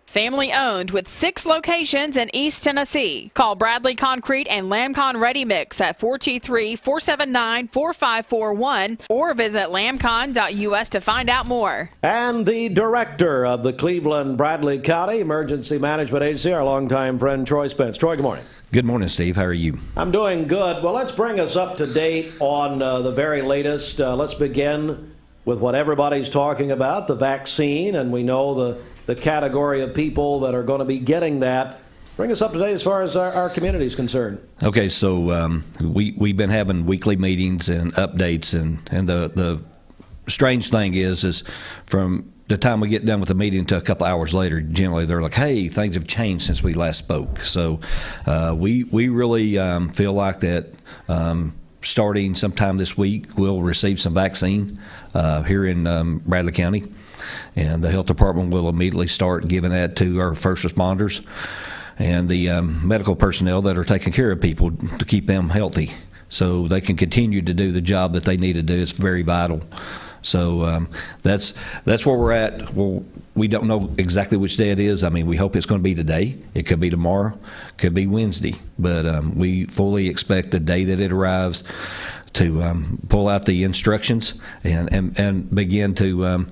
Family owned with 6 locations in East Tennessee. Call Bradley Concrete and Lamcon Ready Mix at 423-479-4541 or visit lamcon.us to find out more. And the director of the Cleveland Bradley County Emergency Management Agency, our longtime friend Troy Spence. Troy, good morning. Good morning, Steve. How are you? I'm doing good. Well, let's bring us up to date on the very latest. Let's begin with what everybody's talking about, the vaccine, and we know the category of people that are going to be getting that. Bring us up to date as far as our community is concerned. Okay, so we've been having weekly meetings and updates, and the strange thing is from the time we get done with the meeting to a couple hours later, generally they're like, hey, things have changed since we last spoke. So we really feel like that starting sometime this week, we'll receive some vaccine here in Bradley County. And the health department will immediately start giving that to our first responders and the medical personnel that are taking care of people to keep them healthy so they can continue to do the job that they need to do. It's very vital. So that's where we're at. Well, we don't know exactly which day it is. I mean, we hope it's going to be today. It could be tomorrow. Could be Wednesday. But we fully expect the day that it arrives to pull out the instructions and begin to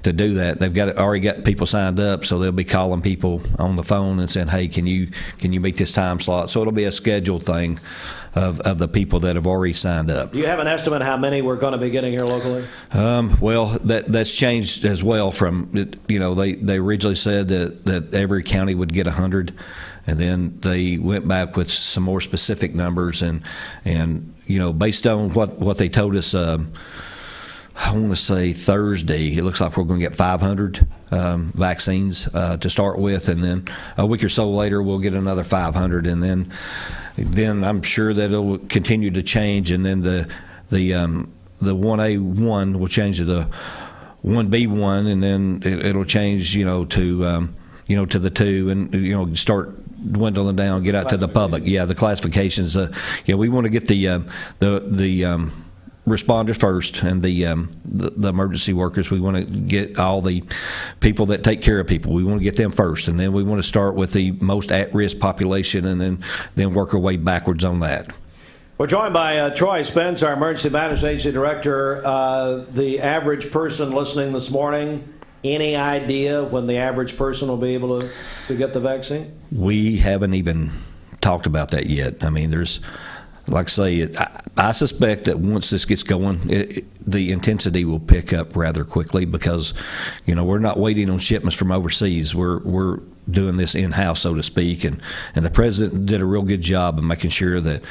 do that. They've already got people signed up, so they'll be calling people on the phone and saying, "Hey, can you meet this time slot?" So it'll be a scheduled thing of the people that have already signed up. Do you have an estimate how many we're going to be getting here locally? Well, that's changed as well. From they originally said that every county would get 100. And then they went back with some more specific numbers, and based on what they told us, I want to say Thursday, it looks like we're going to get 500 vaccines to start with, and then a week or so later we'll get another 500, and then I'm sure that it'll continue to change, and then the 1A1 will change to the 1B1, and then it'll change to the 2, and start dwindling down, get out to the public. Yeah, the classifications. We want to get the responders first, and the emergency workers. We want to get all the people that take care of people. We want to get them first, and then we want to start with the most at-risk population, and then work our way backwards on that. We're joined by Troy Spence, our Emergency Management Agency Director. The average person listening this morning, any idea when the average person will be able to get the vaccine? We haven't even talked about that yet. I mean, there's, like I say, I suspect that once this gets going, the intensity will pick up rather quickly because, we're not waiting on shipments from overseas. We're doing this in-house, so to speak, and the president did a real good job of making sure that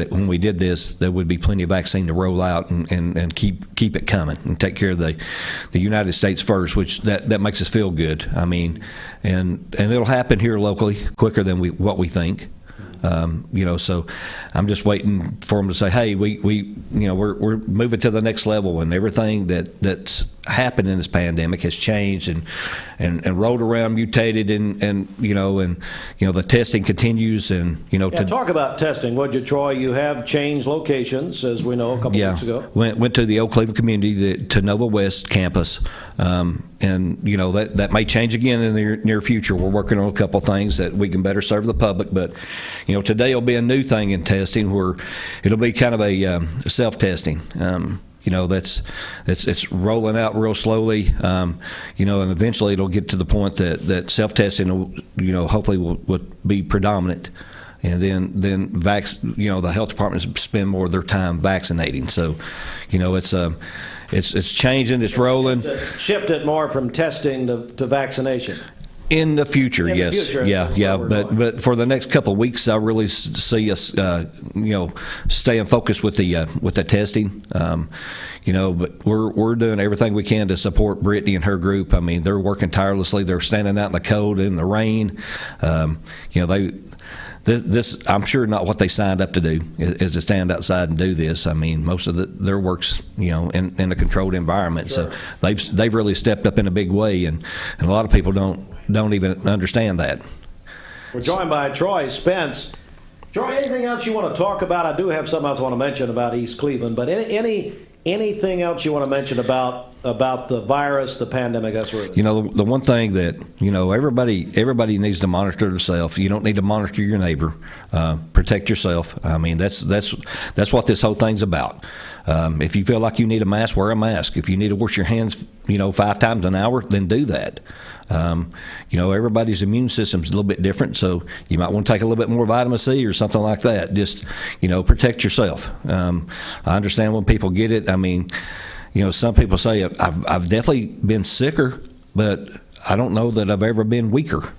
when we did this, there would be plenty of vaccine to roll out and keep it coming and take care of the United States first, which that makes us feel good. I mean, and it'll happen here locally quicker than what we think. So I'm just waiting for them to say, hey, we're moving to the next level, and everything that's happened in this pandemic has changed and rolled around, mutated, and the testing continues, and to talk about testing, would you, Troy? You have changed locations, as we know, a couple weeks ago. Went to the Oak Cleveland community, to Nova West campus, and that may change again in the near future. We're working on a couple things that we can better serve the public, but today will be a new thing in testing where it'll be kind of a self-testing. It's rolling out real slowly, and eventually it'll get to the point that self-testing will, hopefully will be predominant. And then the health departments spend more of their time vaccinating. So, it's changing, it's rolling. Shifted more from testing to vaccination. In the future, yes. But for the next couple of weeks, I really see us, staying focused with the testing. But we're doing everything we can to support Brittany and her group. I mean, they're working tirelessly. They're standing out in the cold, in the rain. This I'm sure not what they signed up to do is to stand outside and do this. I mean, most of their work's in a controlled environment. Sure. So they've really stepped up in a big way, and a lot of people don't even understand that. We're joined by Troy Spence. Troy, anything else you want to talk about? I do have something else I want to mention about East Cleveland, but anything else you want to mention about about the virus, the pandemic, that sort of thing? You know, the one thing that, you know, everybody needs to monitor themselves. You don't need to monitor your neighbor. Protect yourself. I mean, that's what this whole thing's about. If you feel like you need a mask, wear a mask. If you need to wash your hands, you know, 5 times an hour, then do that. You know, everybody's immune system's a little bit different, so you might want to take a little bit more vitamin C or something like that. Just, you know, protect yourself. I understand when people get it. I mean, you know, some people say I've definitely been sicker, but I don't know that I've ever been weaker.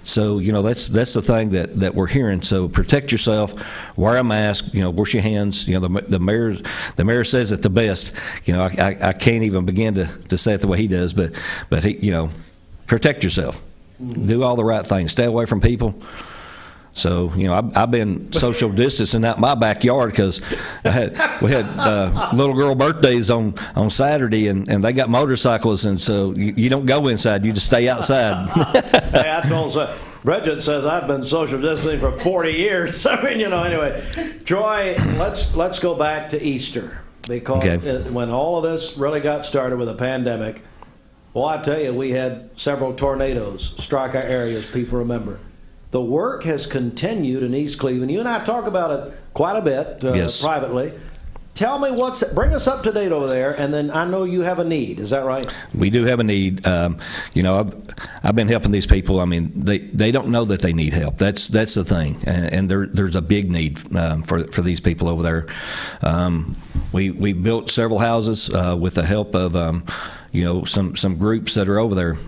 So, you know, that's the thing that we're hearing. So protect yourself, wear a mask, you know, wash your hands. You know, the mayor says it the best. You know, I can't even begin to say it the way he does, but he, you know, protect yourself. Do all the right things. Stay away from people. So, you know, I've been social distancing out my backyard because we had little girl birthdays on Saturday, and they got motorcycles, and so you don't go inside, you just stay outside. Hey, I told Bridget says I've been social distancing for 40 years. I mean, you know, anyway. Troy, let's go back to Easter, because when all of this really got started with the pandemic, well, I tell you, we had several tornadoes strike our areas, people remember. The work has continued in East Cleveland. You and I talk about it quite a bit privately. Tell me bring us up to date over there, and then I know you have a need. Is that right? We do have a need. You know, I've been helping these people. I mean, they don't know that they need help. That's the thing, and there's a big need for these people over there. We built several houses with the help of you know, some groups that are over there,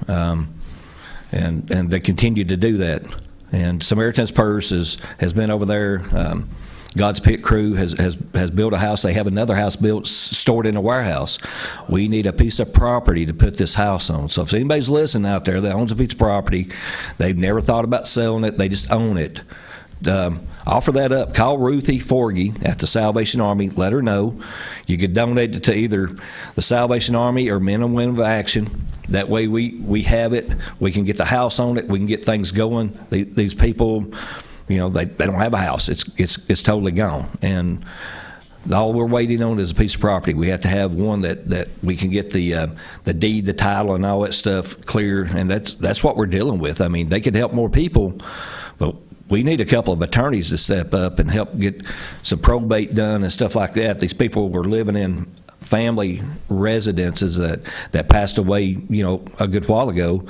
and they continue to do that. And Samaritan's Purse has been over there. God's Pit Crew has built a house. They have another house built, stored in a warehouse. We need a piece of property to put this house on. So if anybody's listening out there that owns a piece of property, they've never thought about selling it, they just own it, offer that up. Call Ruthie Forgy at the Salvation Army. Let her know. You could donate it to either the Salvation Army or Men and Women of Action. That way we have it. We can get the house on it. We can get things going. These people, you know, they don't have a house. It's totally gone. And all we're waiting on is a piece of property. We have to have one that we can get the deed, the title, and all that stuff clear. And that's what we're dealing with. I mean, they could help more people, but we need a couple of attorneys to step up and help get some probate done and stuff like that. These people were living in family residences that passed away, you know, a good while ago,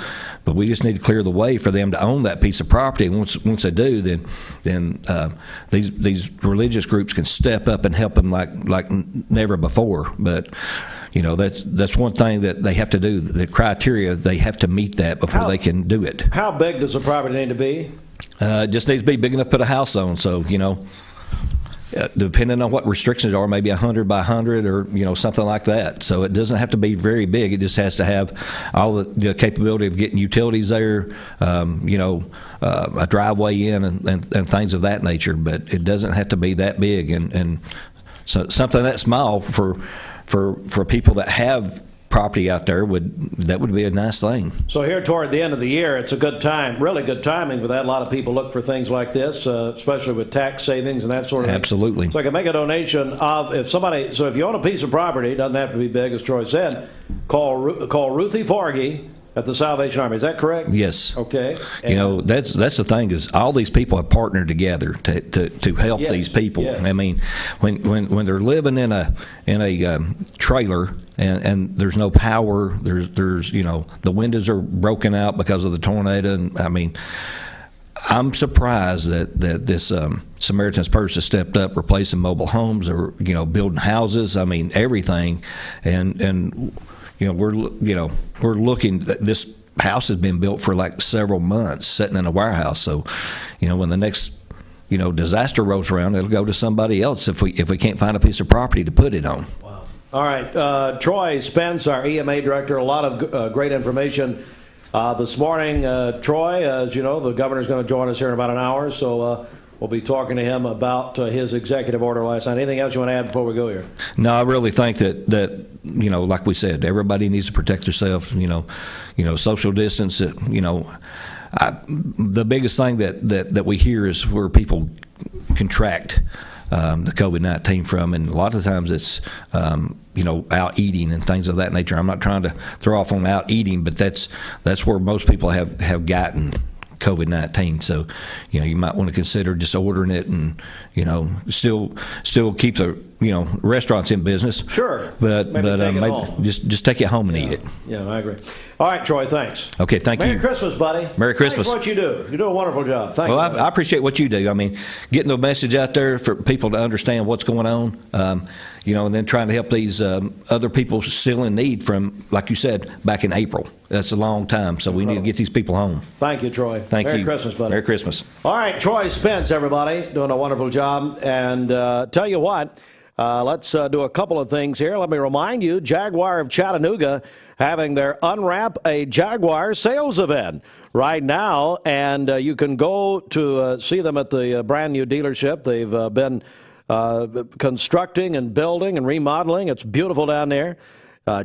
but we just need to clear the way for them to own that piece of property. And once they do, then these religious groups can step up and help them like never before. But you know, that's one thing that they have to do. The criteria, they have to meet that before they can do it. How big does the property need to be? Just needs to be big enough to put a house on. So, you know, depending on what restrictions are, maybe 100 by 100 or, you know, something like that. So it doesn't have to be very big. It just has to have all the capability of getting utilities there, you know, a driveway in and things of that nature. But it doesn't have to be that big. And so something that small for people that have property out there would be a nice thing. So here toward the end of the year, it's a good time, really good timing for that. A lot of people look for things like this, especially with tax savings and that sort of thing. Absolutely. So I can make a donation if you own a piece of property, it doesn't have to be big, as Troy said, call Ruthie Forgy at the Salvation Army. Is that correct? Yes. Okay. You know, that's the thing is all these people have partnered together to help these people. Yes. I mean, when they're living in a trailer and there's no power, there's you know, the windows are broken out because of the tornado, and I mean, I'm surprised that this Samaritan's Purse has stepped up, replacing mobile homes or, you know, building houses. I mean, everything, and you know, we're looking. This house has been built for like several months, sitting in a warehouse. So, you know, when the next, you know, disaster rolls around, it'll go to somebody else if we can't find a piece of property to put it on. Wow. All right, Troy Spence, our EMA director. A lot of great information this morning. Troy, as you know, the governor's going to join us here in about an hour, so. We'll be talking to him about his executive order last night. Anything else you want to add before we go here? No, I really think that you know, like we said, everybody needs to protect themselves. You know, social distance. You know, the biggest thing that we hear is where people contract the COVID-19 from, and a lot of times it's out eating and things of that nature. I'm not trying to throw off on out eating, but that's where most people have gotten COVID-19. So, you might want to consider just ordering it and, still keep the, restaurants in business. Sure. But maybe just take it home and eat it. Yeah, I agree. All right, Troy, thanks. Okay, thank you. Merry Christmas, buddy. Merry Christmas. Thanks for what you do. You do a wonderful job. Thank you. Well, I appreciate what you do. I mean, getting the message out there for people to understand what's going on, and then trying to help these other people still in need from, like you said, back in April. That's a long time, so we need to get these people home. Thank you, Troy. Thank you. Merry Christmas, buddy. Merry Christmas. All right, Troy Spence, everybody, doing a wonderful job. And tell you what, let's do a couple of things here. Let me remind you, Jaguar of Chattanooga having their Unwrap a Jaguar sales event right now. And you can go to see them at the brand new dealership. They've been constructing and building and remodeling. It's beautiful down there.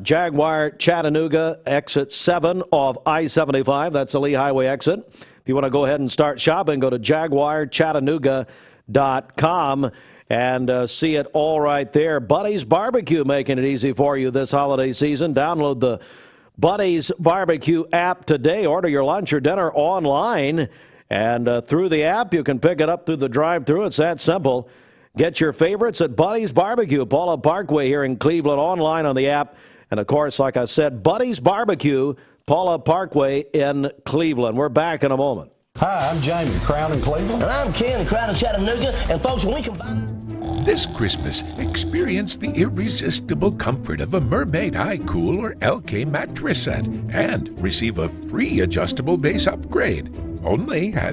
Jaguar Chattanooga, exit 7 of I-75. That's the Lee Highway exit. If you want to go ahead and start shopping, go to jaguarchattanooga.com and see it all right there. Buddy's Barbecue making it easy for you this holiday season. Download the Buddy's Barbecue app today. Order your lunch or dinner online, and through the app, you can pick it up through the drive-thru. It's that simple. Get your favorites at Buddy's Barbecue, Paula Parkway here in Cleveland, online on the app. And, of course, like I said, Buddy's Barbecue, Paula Parkway in Cleveland. We're back in a moment. Hi, I'm Jamie, Crown in Cleveland. And I'm Ken, Crown in Chattanooga. And, folks, when we combine... This Christmas, experience the irresistible comfort of a Mermaid iCool or LK mattress set and receive a free adjustable base upgrade. Only at